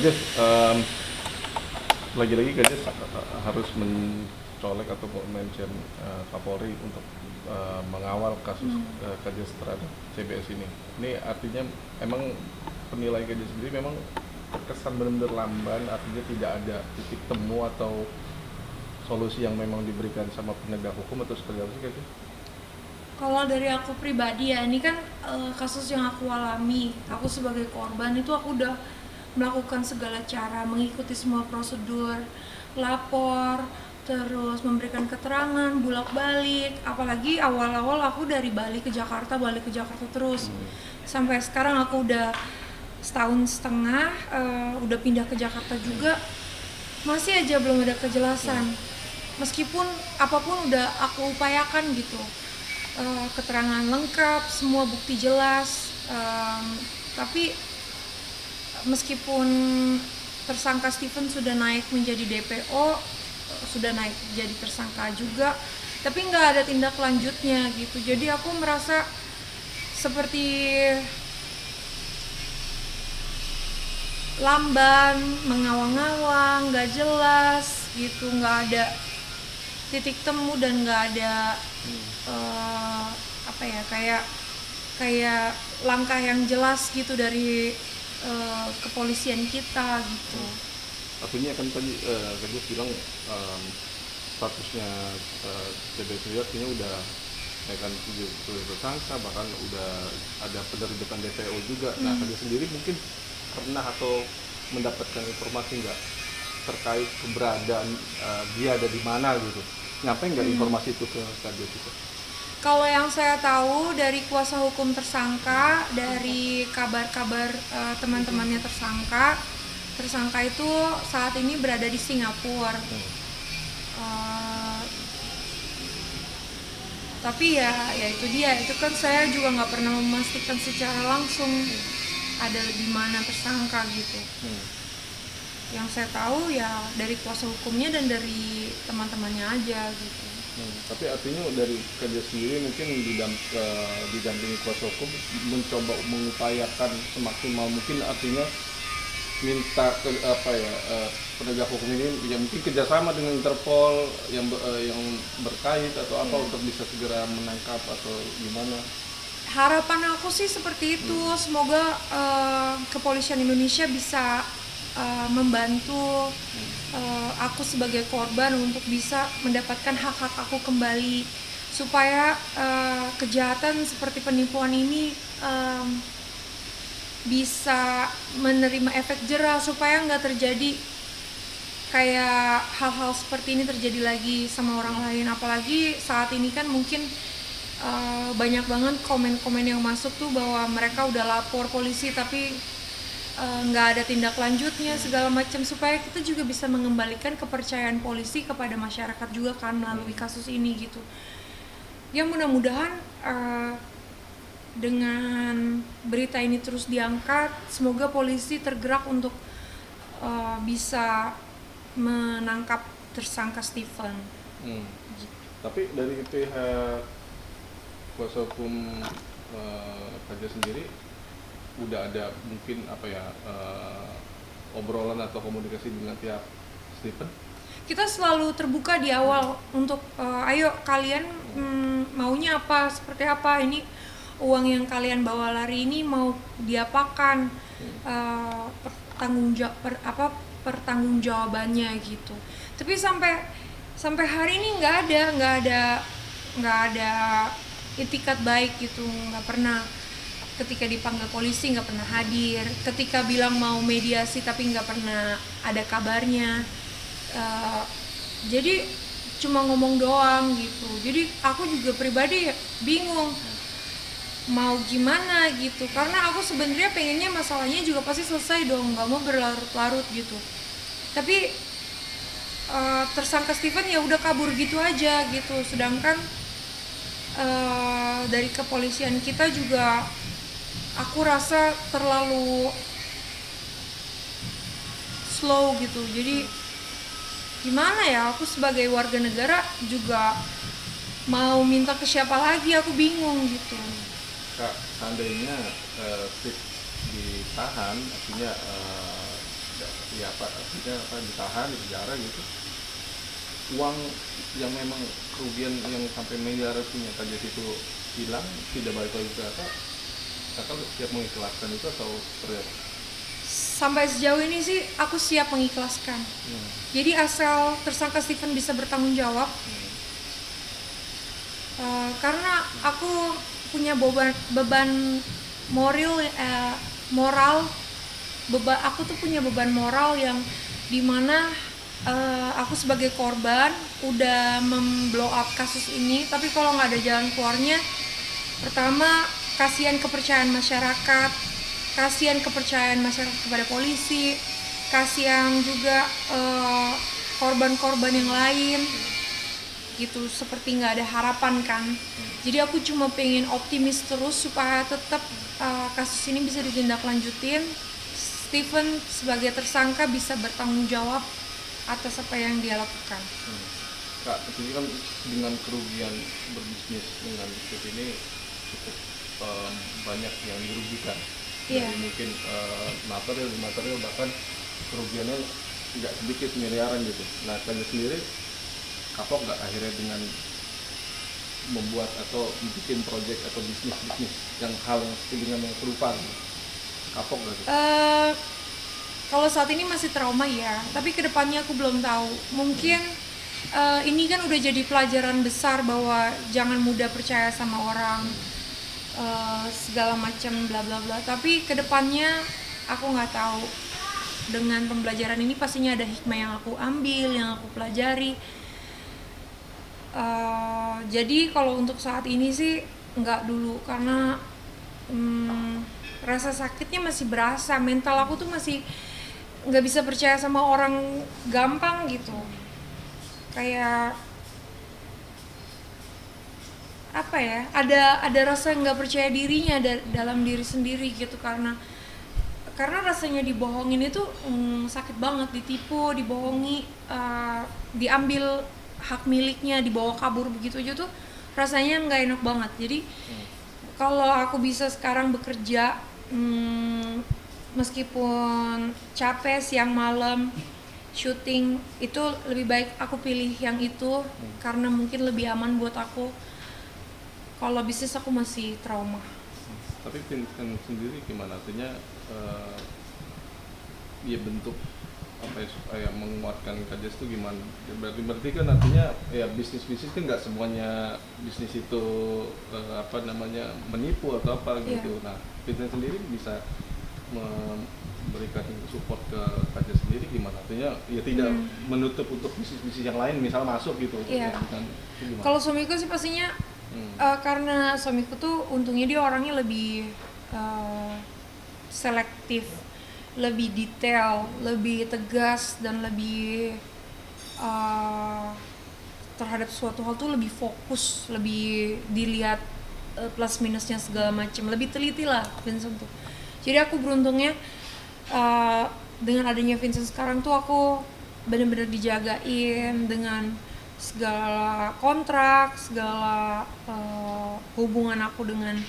Kades, lagi-lagi Kades harus mencolek atau mention Kapolri untuk mengawal kasus Kades terhadap CBS ini. Ini artinya emang penilaian Kades sendiri memang terkesan benar-benar lamban, artinya tidak ada titik temu atau solusi yang memang diberikan sama penegak hukum atau seperti apa sih Kades? Kalau dari aku pribadi ya, ini kan kasus yang aku alami. Aku sebagai korban itu aku udah melakukan segala cara, mengikuti semua prosedur, lapor, terus memberikan keterangan, bolak-balik. Apalagi awal-awal aku dari Bali ke Jakarta, balik ke Jakarta terus. Sampai sekarang aku udah setahun setengah, udah pindah ke Jakarta juga, masih aja belum ada kejelasan. Meskipun apapun udah aku upayakan gitu, keterangan lengkap, semua bukti jelas, tapi meskipun tersangka Stephen sudah naik menjadi DPO, sudah naik jadi tersangka juga, tapi nggak ada tindak lanjutnya gitu. Jadi aku merasa seperti lamban, mengawang-awang, nggak jelas gitu, nggak ada titik temu dan nggak ada apa ya, kayak langkah yang jelas gitu dari kepolisian kita gitu. Artinya kan tadi Kades bilang statusnya CBS ini artinya udah naikkan tujuh tersangka, bahkan udah ada penerbitan DPO juga. Nah, Kades sendiri mungkin pernah atau mendapatkan informasi nggak terkait keberadaan dia ada di mana gitu? Nyampe nggak informasi itu ke Kades itu? Kalau yang saya tahu dari kuasa hukum tersangka, dari kabar-kabar teman-temannya tersangka itu saat ini berada di Singapura. Uh, tapi ya itu dia, itu kan saya juga nggak pernah memastikan secara langsung ada di mana tersangka gitu. Yang saya tahu ya dari kuasa hukumnya dan dari teman-temannya aja gitu. Tapi artinya dari kerja sendiri mungkin didampingi kuasa hukum mencoba mengupayakan semaksimal mungkin, artinya minta ke penegak hukum ini ya mungkin kerjasama dengan Interpol yang berkait atau apa untuk bisa segera menangkap atau gimana? Harapan aku sih seperti itu. Semoga kepolisian Indonesia bisa membantu aku sebagai korban untuk bisa mendapatkan hak-hak aku kembali, supaya kejahatan seperti penipuan ini bisa menerima efek jerah, supaya nggak terjadi kayak hal-hal seperti ini terjadi lagi sama orang lain. Apalagi saat ini kan mungkin banyak banget komen-komen yang masuk tuh bahwa mereka udah lapor polisi tapi nggak ada tindak lanjutnya segala macam, supaya kita juga bisa mengembalikan kepercayaan polisi kepada masyarakat juga kan melalui kasus ini gitu. Ya mudah-mudahan dengan berita ini terus diangkat, semoga polisi tergerak untuk bisa menangkap tersangka Stephen. Tapi dari pihak kuasa hukum Kades sendiri udah ada mungkin obrolan atau komunikasi dengan pihak Stephen? Kita selalu terbuka di awal untuk ayo kalian maunya apa, seperti apa, ini uang yang kalian bawa lari ini mau diapakan, pertanggungjawabannya gitu. Tapi sampai hari ini nggak ada itikat baik gitu, nggak pernah. Ketika dipanggil polisi nggak pernah hadir, ketika bilang mau mediasi tapi nggak pernah ada kabarnya. Jadi cuma ngomong doang gitu. Jadi aku juga pribadi bingung mau gimana gitu, karena aku sebenarnya pengennya masalahnya juga pasti selesai dong, nggak mau berlarut-larut gitu. Tapi tersangka Stephen ya udah kabur gitu aja gitu, sedangkan dari kepolisian kita juga aku rasa terlalu slow gitu. Jadi gimana ya, aku sebagai warga negara juga mau minta ke siapa lagi, aku bingung gitu. Kak, seandainya Steve ditahan, artinya ya apa artinya apa ditahan di penjara gitu, uang yang memang kerugian yang sampai miliaran punya Kades itu hilang, tidak balik lagi ke kakak siap mengikhlaskan itu atau seperti apa? Sampai sejauh ini sih aku siap mengikhlaskan. Jadi asal tersangka Stephen bisa bertanggung jawab, karena aku punya beban moral, aku tuh punya beban moral yang dimana aku sebagai korban udah memblow up kasus ini, tapi kalau nggak ada jalan keluarnya, pertama kasihan kepercayaan masyarakat kepada polisi, kasihan juga korban-korban yang lain gitu, seperti nggak ada harapan kan. Jadi aku cuma pengen optimis terus supaya tetap kasus ini bisa ditindaklanjutin, Stephen sebagai tersangka bisa bertanggung jawab atas apa yang dia lakukan. Kak, tentunya kan dengan kerugian berbisnis dengan bisnis ini cukup banyak yang dirugikan. Jadi mungkin material bahkan kerugiannya nggak sedikit, miliaran gitu. Nah, kalian sendiri kapok nggak akhirnya dengan membuat atau bikin project atau bisnis yang hal yang seperti dengan yang serupa gitu? Kapok nggak gitu? Kalau saat ini masih trauma ya, tapi kedepannya aku belum tahu. Mungkin ini kan udah jadi pelajaran besar bahwa jangan mudah percaya sama orang, segala macam bla bla bla. Tapi kedepannya aku nggak tahu. Dengan pembelajaran ini pastinya ada hikmah yang aku ambil, yang aku pelajari. Jadi kalau untuk saat ini sih nggak dulu, karena rasa sakitnya masih berasa. Mental aku tuh masih nggak bisa percaya sama orang gampang gitu. Kayak apa ya, ada rasa nggak percaya dirinya dalam diri sendiri gitu, karena rasanya dibohongin itu sakit banget, ditipu, dibohongi, diambil hak miliknya, dibawa kabur begitu aja tuh rasanya nggak enak banget. Jadi kalau aku bisa sekarang bekerja, meskipun capek siang malam syuting, itu lebih baik aku pilih yang itu, karena mungkin lebih aman buat aku. Kalau bisnis aku masih trauma. Tapi Vincent sendiri gimana? Artinya dia bentuk apa ya supaya menguatkan Kades itu gimana? Berarti kan artinya ya bisnis kan nggak semuanya bisnis itu menipu atau apa gitu. Nah, Vincent sendiri bisa memberikan support ke Kades sendiri gimana? Artinya ya tidak menutup untuk bisnis yang lain misal masuk gitu. Kalau suamiku sih pastinya karena suamiku tuh untungnya dia orangnya lebih selektif, lebih detail, lebih tegas, dan lebih terhadap suatu hal tuh lebih fokus, lebih dilihat plus minusnya segala macam, lebih teliti lah Vincent tuh. Jadi aku beruntungnya dengan adanya Vincent sekarang tuh aku benar-benar dijagain dengan segala kontrak, segala hubungan aku dengan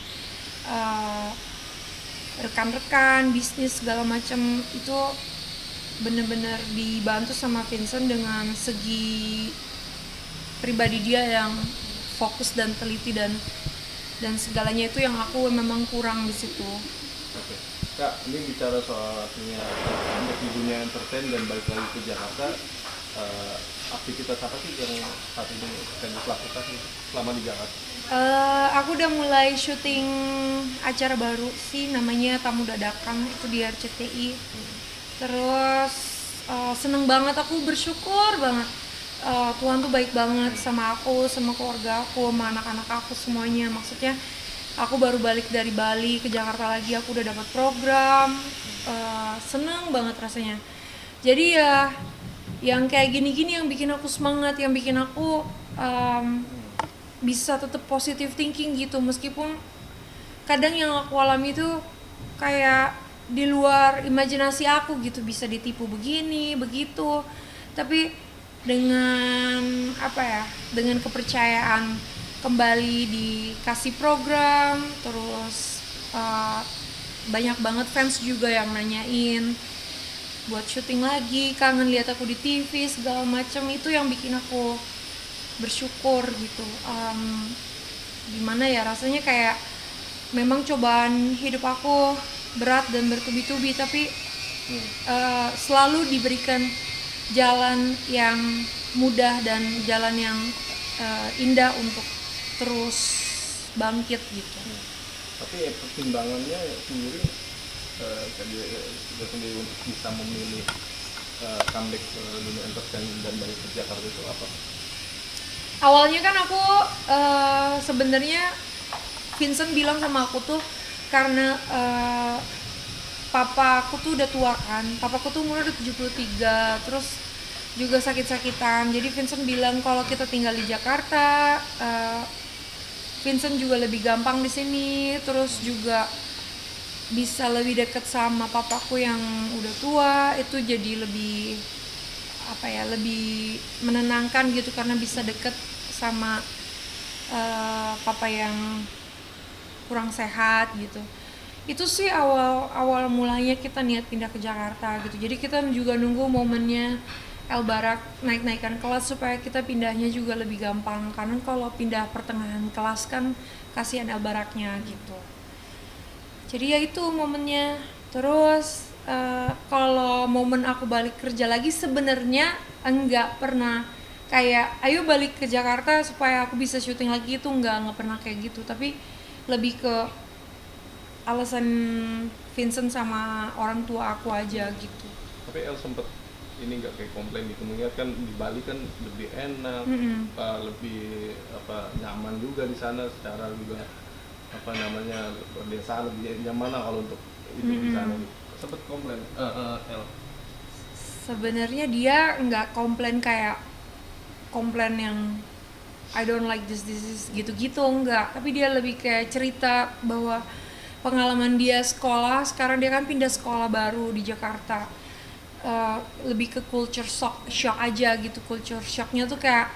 rekan-rekan bisnis segala macam itu benar-benar dibantu sama Vincent dengan segi pribadi dia yang fokus dan teliti, dan segalanya itu yang aku memang kurang di situ. Oke. Kak, ini bicara soal artinya di dunia entertain dan balik lagi ke Jakarta, aktivitas apa sih yang saat ini akan dilakukan selama di Jakarta? Aku udah mulai syuting acara baru sih, namanya Tamu Dadakan, itu di RCTI. Terus seneng banget, aku bersyukur banget. Tuhan tuh baik banget sama aku, sama keluarga aku, sama anak-anak aku semuanya. Maksudnya aku baru balik dari Bali ke Jakarta lagi, aku udah dapat program, seneng banget rasanya. Jadi ya yang kayak gini-gini yang bikin aku semangat, yang bikin aku bisa tetap positive thinking gitu, meskipun kadang yang aku alami itu kayak di luar imajinasi aku gitu, bisa ditipu begini begitu, tapi dengan dengan kepercayaan kembali dikasih program, terus banyak banget fans juga yang nanyain buat syuting lagi, kangen lihat aku di TV segala macam. Itu yang bikin aku bersyukur gitu. Gimana ya rasanya, kayak memang cobaan hidup aku berat dan bertubi-tubi, tapi selalu diberikan jalan yang mudah dan jalan yang indah untuk terus bangkit gitu. Tapi pertimbangannya sendiri sendiri untuk bisa memilih comeback ke dunia entertainment dan balik ke Jakarta itu apa? Awalnya kan aku sebenarnya Vincent bilang sama aku tuh karena papa aku tuh udah tua kan, papaku tuh umur udah 73, terus juga sakit-sakitan. Jadi Vincent bilang kalau kita tinggal di Jakarta, Vincent juga lebih gampang di sini, terus juga bisa lebih deket sama papaku yang udah tua, itu jadi lebih apa ya, lebih menenangkan gitu karena bisa deket sama papa yang kurang sehat gitu. Itu sih awal mulanya kita niat pindah ke Jakarta gitu. Jadi kita juga nunggu momennya El Barak naik-naikan kelas supaya kita pindahnya juga lebih gampang, karena kalau pindah pertengahan kelas kan kasihan El Baraknya gitu. Jadi ya itu momennya. Terus kalau momen aku balik kerja lagi sebenarnya enggak pernah kayak ayo balik ke Jakarta supaya aku bisa syuting lagi, itu enggak pernah kayak gitu. Tapi lebih ke alasan Vincent sama orang tua aku aja gitu. Tapi El sempet ini nggak kayak komplain gitu, mengingat kan di Bali kan lebih enak, lebih nyaman juga di sana, secara juga desa lebih nyaman lah kalau untuk itu di sana. Sempet komplain El? Sebenarnya dia nggak komplain kayak komplain yang I don't like this gitu-gitu, enggak. Tapi dia lebih kayak cerita bahwa pengalaman dia sekolah, sekarang dia kan pindah sekolah baru di Jakarta, lebih ke culture shock aja gitu. Culture shocknya tuh kayak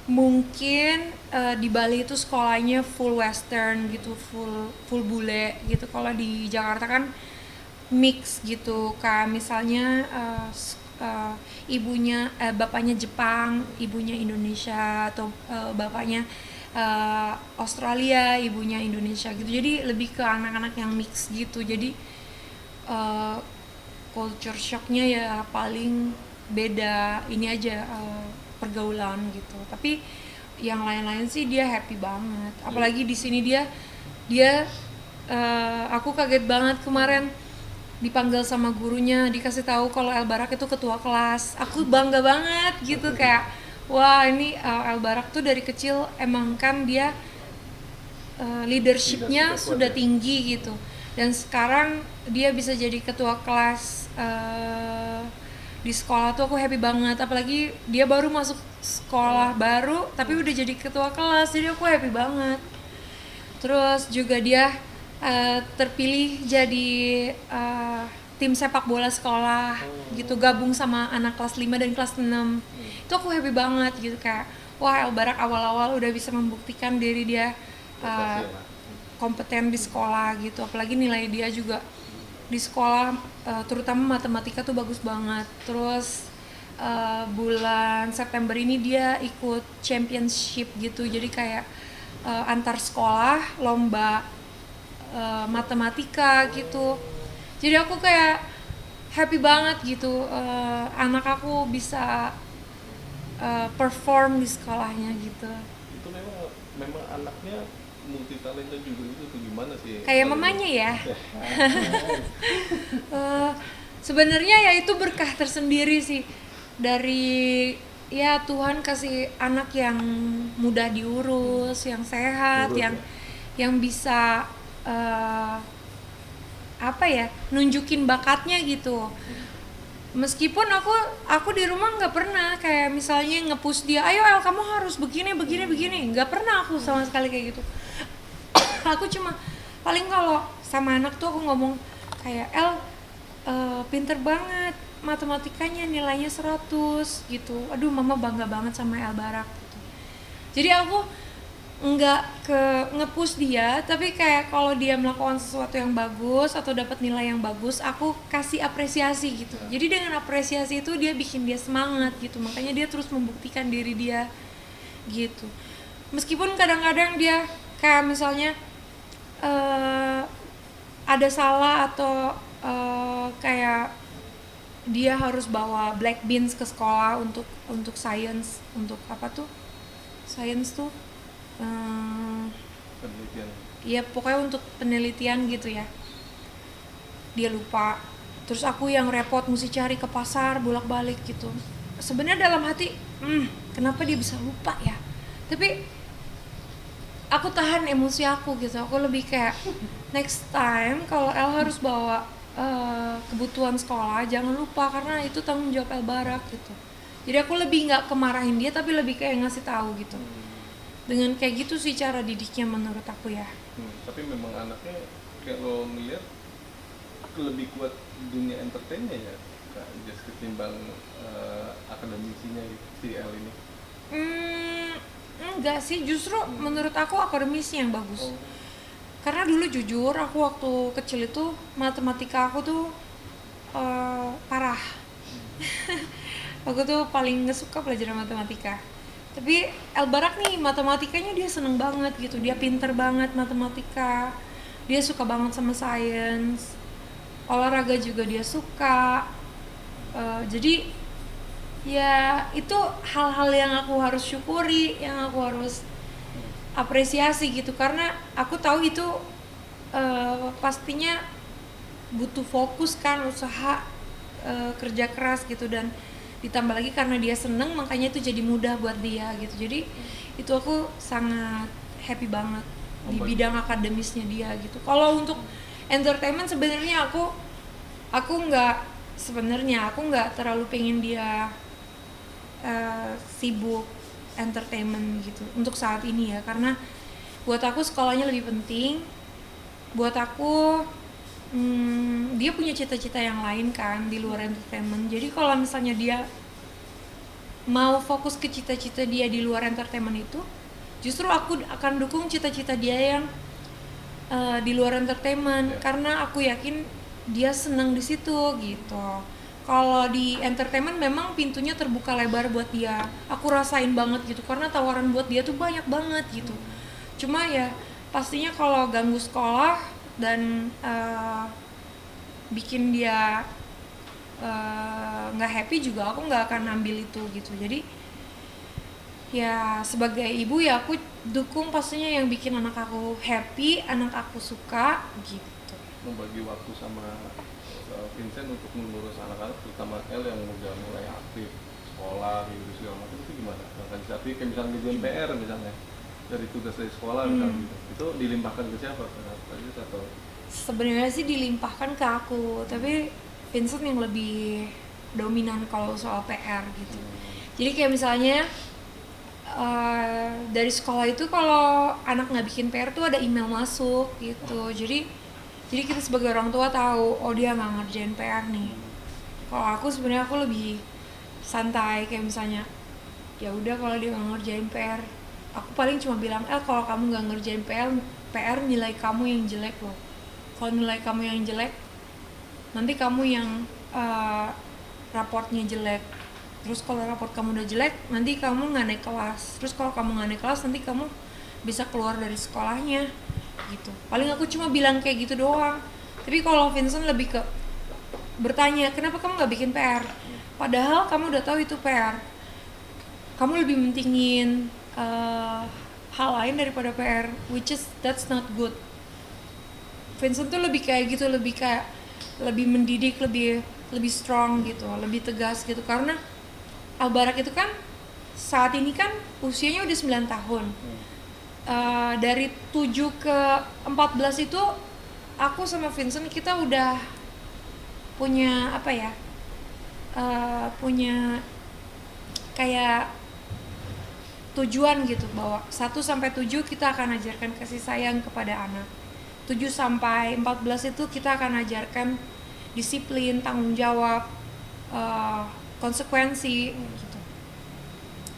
mungkin di Bali itu sekolahnya full western gitu, full bule gitu. Kalau di Jakarta kan mix gitu, kayak misalnya bapaknya Jepang, ibunya Indonesia, atau bapaknya Australia, ibunya Indonesia gitu. Jadi lebih ke anak-anak yang mix gitu. Jadi culture shocknya ya paling beda ini aja, pergaulan gitu. Tapi yang lain-lain sih dia happy banget. Apalagi di sini dia aku kaget banget kemarin dipanggil sama gurunya, dikasih tahu kalau El Barak itu ketua kelas. Aku bangga banget gitu, kayak wah ini El Barak tuh dari kecil emang kan dia leadershipnya sudah tinggi gitu, dan sekarang dia bisa jadi ketua kelas di sekolah tuh. Aku happy banget, apalagi dia baru masuk sekolah baru tapi udah jadi ketua kelas, jadi aku happy banget. Terus juga dia terpilih jadi tim sepak bola sekolah gitu, gabung sama anak kelas 5 dan kelas 6. Itu aku happy banget gitu, kayak wah El Barak awal-awal udah bisa membuktikan diri dia kompeten di sekolah gitu. Apalagi nilai dia juga di sekolah, terutama matematika tuh bagus banget. Terus bulan September ini dia ikut championship gitu, jadi kayak antar sekolah lomba matematika gitu. Jadi aku kayak happy banget gitu, anak aku bisa perform di sekolahnya gitu. Itu memang anaknya multi talenta juga itu tuh gimana sih? Kayak mamanya ya. Sebenarnya ya itu berkah tersendiri sih dari ya Tuhan kasih anak yang mudah diurus, yang sehat, yang bisa nunjukin bakatnya gitu. Meskipun aku di rumah nggak pernah kayak misalnya nge-push dia, ayo El kamu harus begini, nggak pernah aku sama sekali kayak gitu. Aku cuma paling kalau sama anak tuh aku ngomong kayak El pinter banget matematikanya, nilainya 100 gitu. Aduh mama bangga banget sama El Barak gitu. Jadi aku nggak ke nge-push dia, tapi kayak kalau dia melakukan sesuatu yang bagus atau dapat nilai yang bagus, aku kasih apresiasi gitu. Jadi dengan apresiasi itu dia bikin dia semangat gitu, makanya dia terus membuktikan diri dia gitu. Meskipun kadang-kadang dia kayak misalnya ada salah atau kayak dia harus bawa black beans ke sekolah untuk science, untuk apa tuh? Science tuh Penelitian. ya pokoknya untuk penelitian gitu ya, dia lupa, terus aku yang repot mesti cari ke pasar bolak-balik gitu. Sebenarnya dalam hati kenapa dia bisa lupa ya, tapi aku tahan emosi aku gitu. Aku lebih kayak next time kalau El harus bawa kebutuhan sekolah jangan lupa, karena itu tanggung jawab El Barak gitu. Jadi aku lebih nggak kemarahin dia, tapi lebih kayak ngasih tahu gitu. Dengan kayak gitu sih cara didiknya menurut aku ya. Tapi memang anaknya kalau melihat lebih kuat dunia entertainnya ya Kak, just ketimbang akademisinya si L ini. Enggak sih, justru menurut aku akademisnya yang bagus. Karena dulu jujur aku waktu kecil itu matematika aku tuh parah. Aku tuh paling nggak suka pelajaran matematika. Tapi El Barak nih matematikanya dia seneng banget gitu, dia pinter banget matematika, dia suka banget sama sains, olahraga juga dia suka. Jadi ya itu hal-hal yang aku harus syukuri, yang aku harus apresiasi gitu, karena aku tahu itu pastinya butuh fokus kan, usaha, kerja keras gitu, dan ditambah lagi karena dia seneng makanya itu jadi mudah buat dia gitu. Jadi itu aku sangat happy banget di bidang akademisnya dia gitu. Kalau untuk entertainment sebenarnya aku nggak terlalu pengen dia sibuk entertainment gitu untuk saat ini ya, karena buat aku sekolahnya lebih penting. Buat aku dia punya cita-cita yang lain kan di luar entertainment. Jadi kalau misalnya dia mau fokus ke cita-cita dia di luar entertainment itu, justru aku akan dukung cita-cita dia yang di luar entertainment, karena aku yakin dia senang di situ gitu. Kalau di entertainment memang pintunya terbuka lebar buat dia, aku rasain banget gitu, karena tawaran buat dia tuh banyak banget gitu. Cuma ya pastinya kalau ganggu sekolah dan bikin dia nggak happy juga, aku nggak akan ambil itu gitu. Jadi ya sebagai ibu ya aku dukung pastinya yang bikin anak aku happy, anak aku suka gitu. Membagi waktu sama Vincent untuk mengurus anak-anak, terutama L yang udah mulai aktif sekolah gitu segala macam, itu gimana? Tapi kayak misalnya ngerjain PR misalnya dari tugas dari sekolah misalnya gitu, itu dilimpahkan ke siapa? Atau sebenarnya sih dilimpahkan ke aku, tapi Vincent yang lebih dominan kalau soal PR gitu. Jadi kayak misalnya dari sekolah itu kalau anak nggak bikin PR tuh ada email masuk gitu. Jadi kita sebagai orang tua tahu, oh dia nggak ngerjain PR nih. Kalau aku sebenarnya aku lebih santai, kayak misalnya ya udah kalau dia nggak ngerjain PR, aku paling cuma bilang kalau kamu nggak ngerjain PR nilai kamu yang jelek loh. Kalau nilai kamu yang jelek, nanti kamu yang raportnya jelek. Terus kalau raport kamu udah jelek, nanti kamu nggak naik kelas. Terus kalau kamu nggak naik kelas, nanti kamu bisa keluar dari sekolahnya gitu. Paling aku cuma bilang kayak gitu doang. Tapi kalau Vincent lebih ke bertanya, kenapa kamu nggak bikin PR? Padahal kamu udah tahu itu PR. Kamu lebih mentingin hal lain daripada PR, which is that's not good. Vincent tuh lebih kayak gitu, lebih mendidik, lebih strong gitu, lebih tegas gitu. Karena El Barak itu kan saat ini kan usianya udah 9 tahun. Dari 7 ke 14 itu aku sama Vincent kita udah punya apa ya, punya kayak tujuan gitu, bahwa 1 sampai 7 kita akan ajarkan kasih sayang kepada anak. 7 sampai 14 itu kita akan ajarkan disiplin, tanggung jawab, konsekuensi gitu.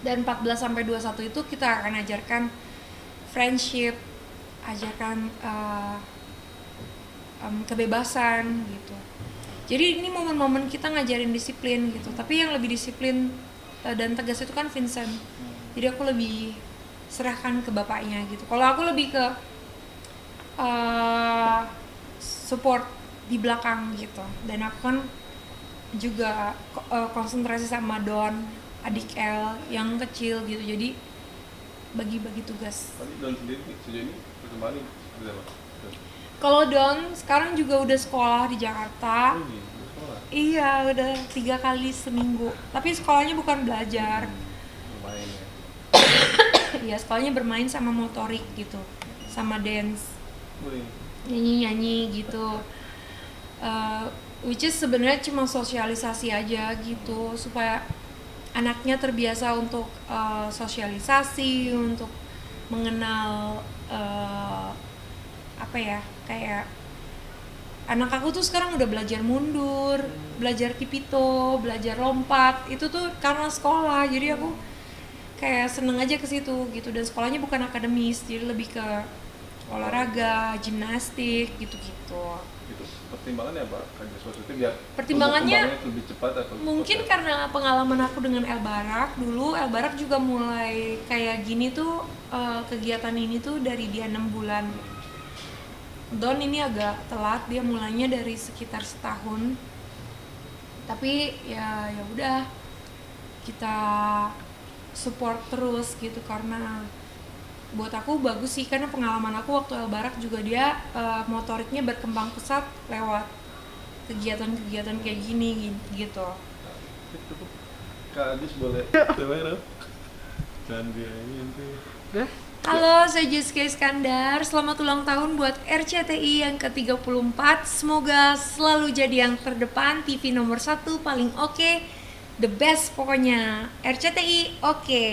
Dan 14 sampai 21 itu kita akan ajarkan friendship, ajarkan kebebasan gitu. Jadi ini momen-momen kita ngajarin disiplin gitu. Tapi yang lebih disiplin dan tegas itu kan Vincent. Jadi aku lebih serahkan ke bapaknya gitu. Kalau aku lebih ke support di belakang gitu. Dan aku kan juga konsentrasi sama Don, adik L yang kecil gitu. Jadi bagi-bagi tugas. Tadi Don sendiri sejauh ini perkembangan seperti apa? Kalau Don sekarang juga udah sekolah di Jakarta. Oh, iya, udah sekolah. Iya, udah 3 kali seminggu. Tapi sekolahnya bukan belajar. Lumayan ya. Iya, sekolahnya bermain sama motorik gitu, sama dance, Boleh. nyanyi-nyanyi gitu. Which is sebenarnya cuma sosialisasi aja gitu, supaya anaknya terbiasa untuk sosialisasi, untuk mengenal apa ya, kayak anak aku tuh sekarang udah belajar mundur, belajar kipito, belajar lompat, itu tuh karena sekolah. Jadi aku kayak seneng aja ke situ gitu, dan sekolahnya bukan akademis, jadi lebih ke olahraga, gimnastik gitu-gitu. Itu pertimbangannya apa? Kajian sosial biar Pertimbangannya tumbuh kembangnya lebih cepat atau mungkin seperti apa? karena pengalaman aku dengan El Barak dulu. El Barak juga mulai kayak gini tuh, kegiatan ini tuh dari dia 6 bulan. Don ini agak telat, dia mulainya dari sekitar setahun. Tapi ya udah, kita support terus gitu, karena buat aku bagus sih, karena pengalaman aku waktu El Barak juga dia motoriknya berkembang pesat lewat kegiatan-kegiatan kayak gini gitu. Itu tuh Kak Adis boleh coba dan dia ini tuh. Halo, saya Jessica Iskandar. Selamat ulang tahun buat RCTI yang ke-34. Semoga selalu jadi yang terdepan, TV nomor 1 paling oke, the best pokoknya. RCTI oke.